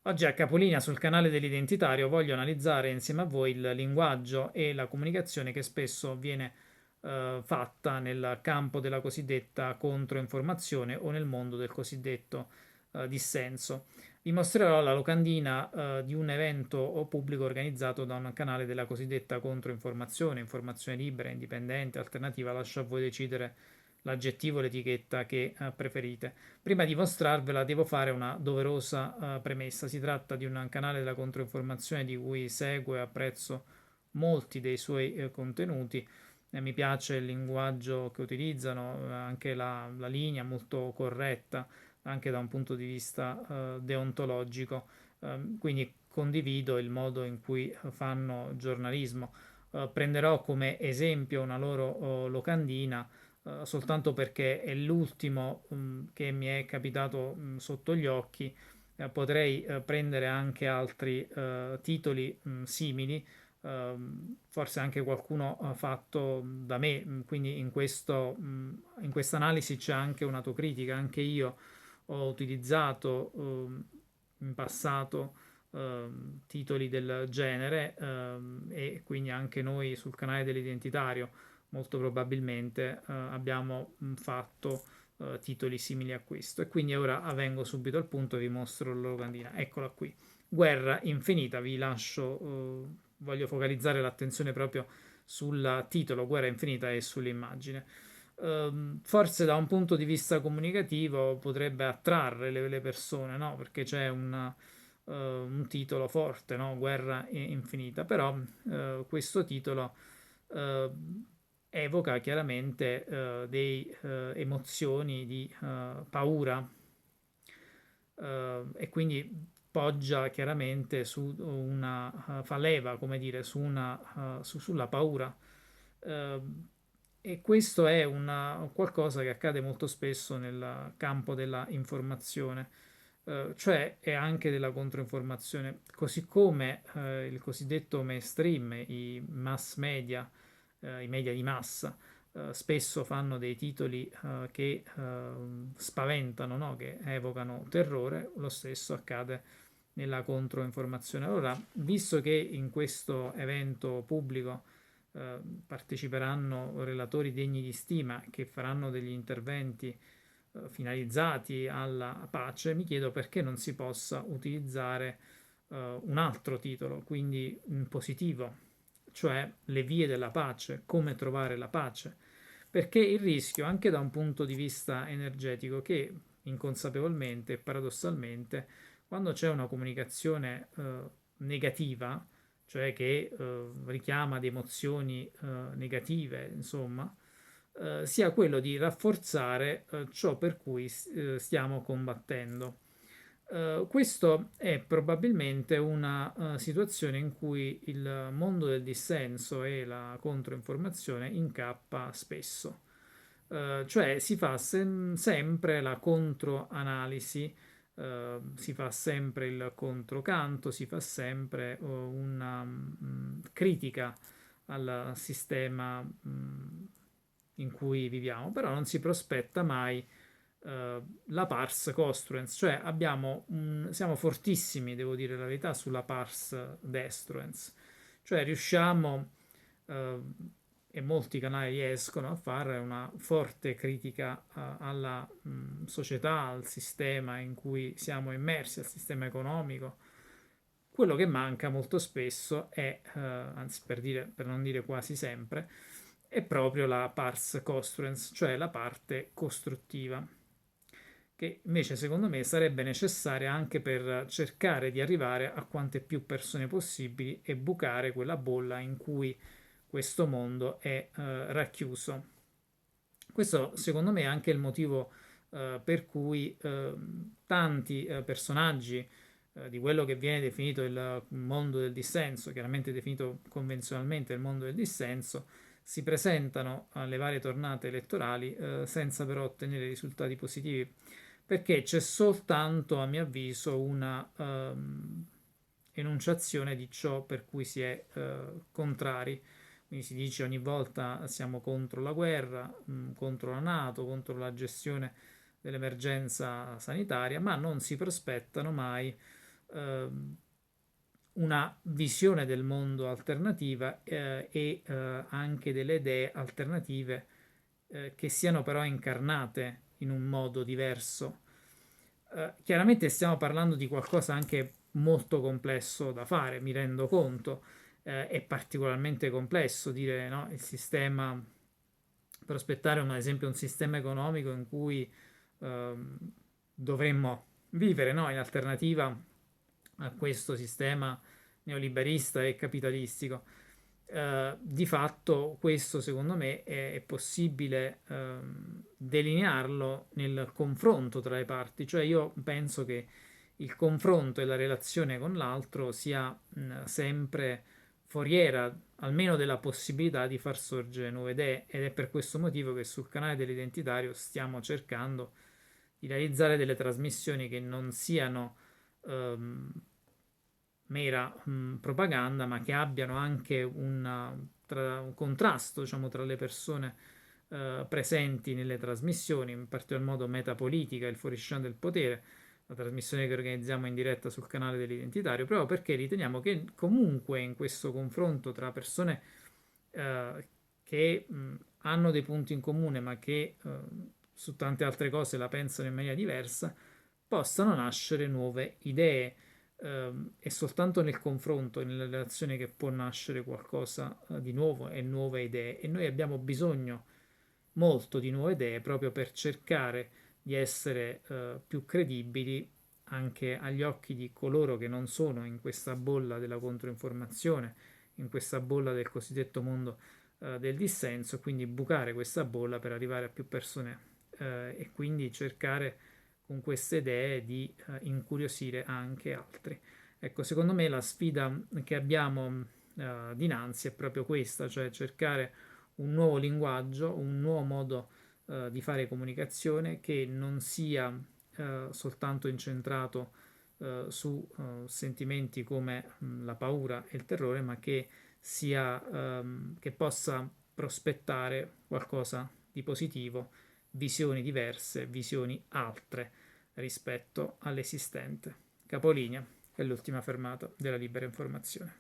Oggi a Capolinea sul canale dell'Identitario voglio analizzare insieme a voi il linguaggio e la comunicazione che spesso viene fatta nel campo della cosiddetta controinformazione o nel mondo del cosiddetto dissenso. Vi mostrerò la locandina di un evento pubblico organizzato da un canale della cosiddetta controinformazione, informazione libera, indipendente, alternativa, lascio a voi decidere l'aggettivo, l'etichetta che preferite. Prima di mostrarvela devo fare una doverosa premessa. Si tratta di un canale della controinformazione di cui seguo e apprezzo molti dei suoi contenuti. Mi piace il linguaggio che utilizzano, anche la linea molto corretta, anche da un punto di vista deontologico. Quindi condivido il modo in cui fanno giornalismo. Prenderò come esempio una loro locandina soltanto perché è l'ultimo che mi è capitato sotto gli occhi. Potrei prendere anche altri titoli simili, forse anche qualcuno fatto da me, quindi in questa analisi c'è anche un'autocritica. Anche io ho utilizzato in passato titoli del genere, e quindi anche noi sul canale dell'Identitario molto probabilmente abbiamo fatto titoli simili a questo. E quindi ora vengo subito al punto e vi mostro la locandina. Eccola qui. Guerra infinita, vi lascio, voglio focalizzare l'attenzione proprio sul titolo Guerra infinita e sull'immagine. Forse da un punto di vista comunicativo potrebbe attrarre le persone, no? Perché c'è un titolo forte, no? Guerra infinita, però questo titolo eh, evoca chiaramente delle emozioni di paura, e quindi poggia chiaramente su una, fa leva, come dire, sulla paura. Eh, e questo è qualcosa che accade molto spesso nel campo della informazione, cioè è anche della controinformazione, così come il cosiddetto mainstream, i mass media, i media di massa, spesso fanno dei titoli che spaventano, no? Che evocano terrore. Lo stesso accade nella controinformazione. Allora, visto che in questo evento pubblico parteciperanno relatori degni di stima che faranno degli interventi finalizzati alla pace, mi chiedo perché non si possa utilizzare un altro titolo, quindi in positivo, cioè le vie della pace, come trovare la pace, perché il rischio, anche da un punto di vista energetico, che inconsapevolmente e paradossalmente, quando c'è una comunicazione negativa, cioè che richiama ad emozioni negative, insomma, sia quello di rafforzare ciò per cui stiamo combattendo. Questo è probabilmente una situazione in cui il mondo del dissenso e la controinformazione incappa spesso. Cioè si fa sempre la controanalisi, si fa sempre il controcanto, si fa sempre una critica al sistema in cui viviamo, però non si prospetta mai la pars costruens, cioè siamo fortissimi, devo dire la verità, sulla pars destruens, cioè riusciamo, eh, e molti canali riescono a fare una forte critica alla società, al sistema in cui siamo immersi, al sistema economico. Quello che manca molto spesso è, anzi per non dire quasi sempre, è proprio la pars costruens, cioè la parte costruttiva, che invece secondo me sarebbe necessaria anche per cercare di arrivare a quante più persone possibili e bucare quella bolla in cui questo mondo è racchiuso. Questo secondo me è anche il motivo per cui tanti personaggi di quello che viene definito il mondo del dissenso, chiaramente definito convenzionalmente il mondo del dissenso, si presentano alle varie tornate elettorali senza però ottenere risultati positivi, perché c'è soltanto, a mio avviso, una enunciazione di ciò per cui si è contrari. Quindi si dice ogni volta siamo contro la guerra, contro la Nato, contro la gestione dell'emergenza sanitaria, ma non si prospettano mai una visione del mondo alternativa e anche delle idee alternative che siano però incarnate in un modo diverso. Chiaramente stiamo parlando di qualcosa anche molto complesso da fare, mi rendo conto, è particolarmente complesso dire, no, il sistema, prospettare ad esempio un sistema economico in cui dovremmo vivere, no, in alternativa a questo sistema neoliberista e capitalistico. Di fatto questo secondo me è possibile delinearlo nel confronto tra le parti, cioè io penso che il confronto e la relazione con l'altro sia sempre foriera almeno della possibilità di far sorgere nuove idee, ed è per questo motivo che sul canale dell'Identitario stiamo cercando di realizzare delle trasmissioni che non siano mera propaganda, ma che abbiano anche un contrasto, diciamo, tra le persone presenti nelle trasmissioni, in particolar modo Metapolitica, il fuoriuscita del potere, la trasmissione che organizziamo in diretta sul canale dell'Identitario, proprio perché riteniamo che comunque in questo confronto tra persone che hanno dei punti in comune, ma che su tante altre cose la pensano in maniera diversa, possano nascere nuove idee. È soltanto nel confronto e nella relazione che può nascere qualcosa di nuovo e nuove idee, e noi abbiamo bisogno molto di nuove idee proprio per cercare di essere più credibili anche agli occhi di coloro che non sono in questa bolla della controinformazione, in questa bolla del cosiddetto mondo del dissenso, quindi bucare questa bolla per arrivare a più persone e quindi cercare con queste idee di incuriosire anche altri. Ecco, secondo me la sfida che abbiamo dinanzi è proprio questa, cioè cercare un nuovo linguaggio, un nuovo modo di fare comunicazione che non sia soltanto incentrato su sentimenti come la paura e il terrore, ma che che possa prospettare qualcosa di positivo, visioni diverse, visioni altre rispetto all'esistente. Capolinea è l'ultima fermata della libera informazione.